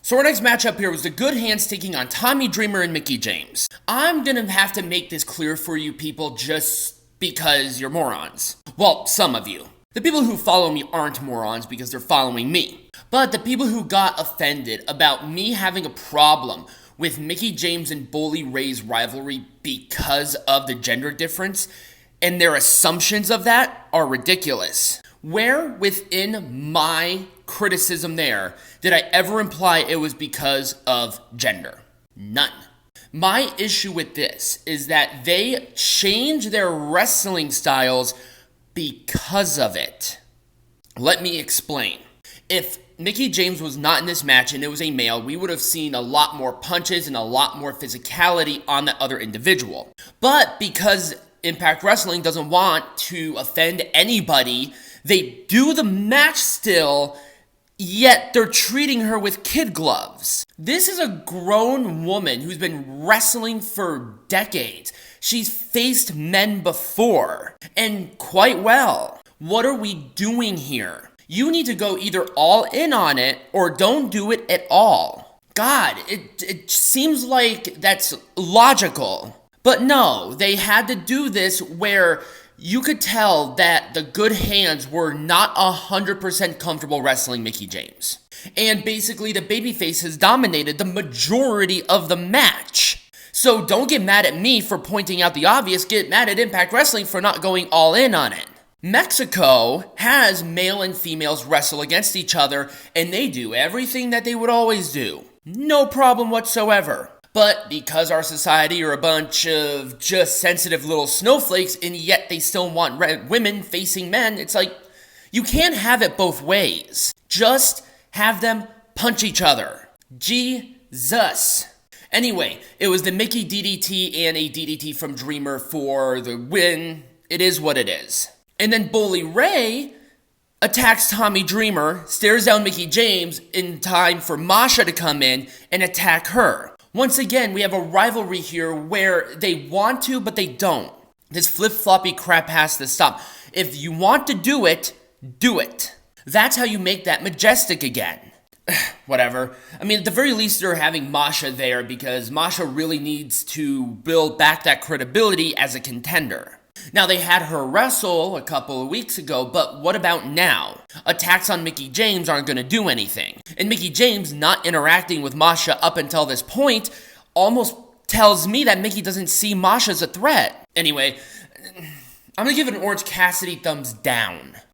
So our next matchup here was the Good Hands taking on Tommy Dreamer and Mickie James. I'm gonna have to make this clear for you people just because you're morons. Well, some of you. The people who follow me aren't morons because they're following me. But the people who got offended about me having a problem with Mickie James and Bully Ray's rivalry because of the gender difference and their assumptions of that are ridiculous. Where within my criticism there did I ever imply it was because of gender? None. My issue with this is that they change their wrestling styles because of it. Let me explain. If Mickie James was not in this match and it was a male, we would have seen a lot more punches and a lot more physicality on the other individual. But because Impact Wrestling doesn't want to offend anybody, they do the match still, yet they're treating her with kid gloves. This is a grown woman who's been wrestling for decades. She's faced men before, and quite well. What are we doing here? You need to go either all in on it or don't do it at all. God, it seems like that's logical. But no, they had to do this where you could tell that the Good Hands were not 100% comfortable wrestling Mickie James. And basically the babyface has dominated the majority of the match. So don't get mad at me for pointing out the obvious, get mad at Impact Wrestling for not going all in on it. Mexico has male and females wrestle against each other, and they do everything that they would always do. No problem whatsoever. But because our society are a bunch of just sensitive little snowflakes, and yet they still want women facing men, it's like, you can't have it both ways. Just have them punch each other. Jesus. Anyway, it was the Mickie DDT and a DDT from Dreamer for the win. It is what it is. And then Bully Ray attacks Tommy Dreamer, stares down Mickie James in time for Masha to come in and attack her. Once again, we have a rivalry here where they want to, but they don't. This flip-floppy crap has to stop. If you want to do it, do it. That's how you make that majestic again. Whatever. I mean, at the very least, they're having Masha there because Masha really needs to build back that credibility as a contender. Now, they had her wrestle a couple of weeks ago, but what about now? Attacks on Mickie James aren't going to do anything. And Mickie James not interacting with Masha up until this point almost tells me that Mickie doesn't see Masha as a threat. Anyway, I'm going to give it an Orange Cassidy thumbs down.